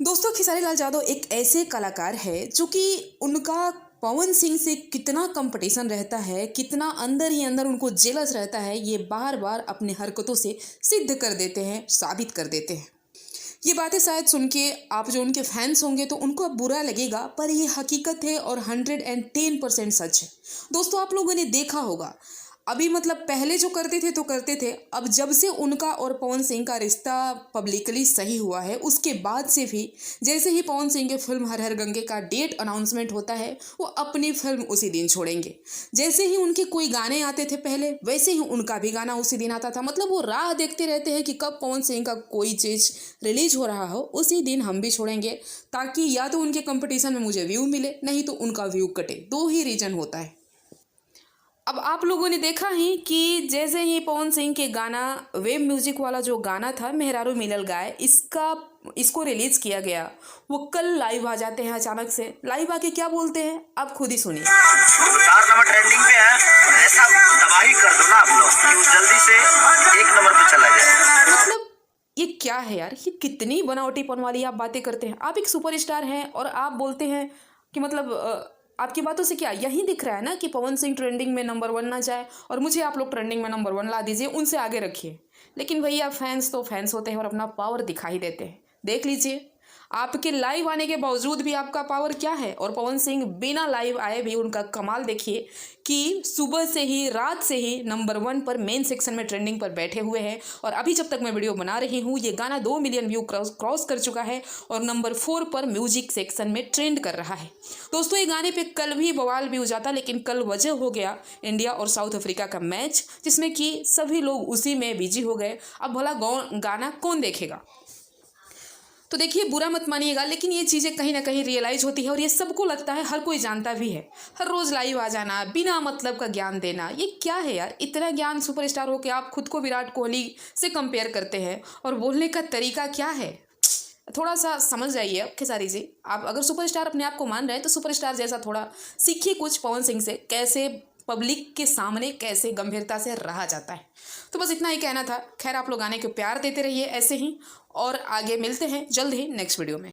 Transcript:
दोस्तों खेसारी लाल यादव एक ऐसे कलाकार है जो कि उनका पवन सिंह से कितना कंपटीशन रहता है, कितना अंदर ही अंदर उनको जेलस रहता है, ये बार बार अपने हरकतों से सिद्ध कर देते हैं, साबित कर देते हैं। ये बातें शायद सुन के आप जो उनके फैंस होंगे तो उनको अब बुरा लगेगा, पर ये हकीकत है और 110% सच है। दोस्तों आप लोगों ने देखा होगा, अभी मतलब पहले जो करते थे तो करते थे, अब जब से उनका और पवन सिंह का रिश्ता पब्लिकली सही हुआ है उसके बाद से भी जैसे ही पवन सिंह के फिल्म हर हर गंगे का डेट अनाउंसमेंट होता है वो अपनी फिल्म उसी दिन छोड़ेंगे। जैसे ही उनके कोई गाने आते थे पहले, वैसे ही उनका भी गाना उसी दिन आता था। मतलब वो राह देखते रहते हैं कि कब पवन सिंह का कोई चीज़ रिलीज हो रहा हो, उसी दिन हम भी छोड़ेंगे, ताकि या तो उनके कंपटीशन में मुझे व्यू मिले, नहीं तो उनका व्यू कटे। दो ही रीजन होता है। अब आप लोगों ने देखा ही कि जैसे ही पवन सिंह के गाना वेब म्यूजिक वाला जो गाना था मेहरारू मिलल गाय, इसको रिलीज किया गया, वो कल लाइव आ जाते हैं। अचानक से लाइव आके क्या बोलते हैं आप खुद ही सुनिए। 4 नंबर ट्रेंडिंग पे है, ऐसा तबाही कर दो ना आप लोग कि वो जल्दी से 1 नंबर पे चला जाए। मतलब ये क्या है यार, ये कितनी बनावटीपन वाली आप बातें करते हैं। आप एक सुपरस्टार हैं और आप बोलते हैं कि मतलब आपकी बातों से क्या यही दिख रहा है ना कि पवन सिंह ट्रेंडिंग में नंबर 1 ना जाए और मुझे आप लोग ट्रेंडिंग में नंबर 1 ला दीजिए, उनसे आगे रखिए। लेकिन भैया फैंस तो फैंस होते हैं और अपना पावर दिखा ही देते हैं। देख लीजिए, आपके लाइव आने के बावजूद भी आपका पावर क्या है। और पवन सिंह बिना लाइव आए भी उनका कमाल देखिए कि सुबह से ही, रात से ही नंबर 1 पर मेन सेक्शन में ट्रेंडिंग पर बैठे हुए हैं। और अभी जब तक मैं वीडियो बना रही हूँ ये गाना 2 मिलियन व्यू क्रॉस कर चुका है और नंबर 4 पर म्यूजिक सेक्शन में ट्रेंड कर रहा है। दोस्तों ये गाने पे कल भी बवाल भी हो जाता, लेकिन कल वजह हो गया इंडिया और साउथ अफ्रीका का मैच, जिसमें कि सभी लोग उसी में बिजी हो गए। अब भला गाना कौन देखेगा। तो देखिए, बुरा मत मानिएगा, लेकिन ये चीज़ें कहीं ना कहीं रियलाइज होती है और ये सबको लगता है, हर कोई जानता भी है। हर रोज़ लाइव आ जाना, बिना मतलब का ज्ञान देना, ये क्या है यार। इतना ज्ञान सुपरस्टार हो के आप खुद को विराट कोहली से कंपेयर करते हैं और बोलने का तरीका क्या है। थोड़ा सा समझ जाइए अब खेसारी जी। आप अगर सुपरस्टार अपने आप को मान रहे हैं तो सुपरस्टार जैसा थोड़ा सीखिए कुछ पवन सिंह से, कैसे पब्लिक के सामने कैसे गंभीरता से रहा जाता है। तो बस इतना ही कहना था। खैर आप लोग आने के प्यार देते रहिए ऐसे ही, और आगे मिलते हैं जल्द ही नेक्स्ट वीडियो में।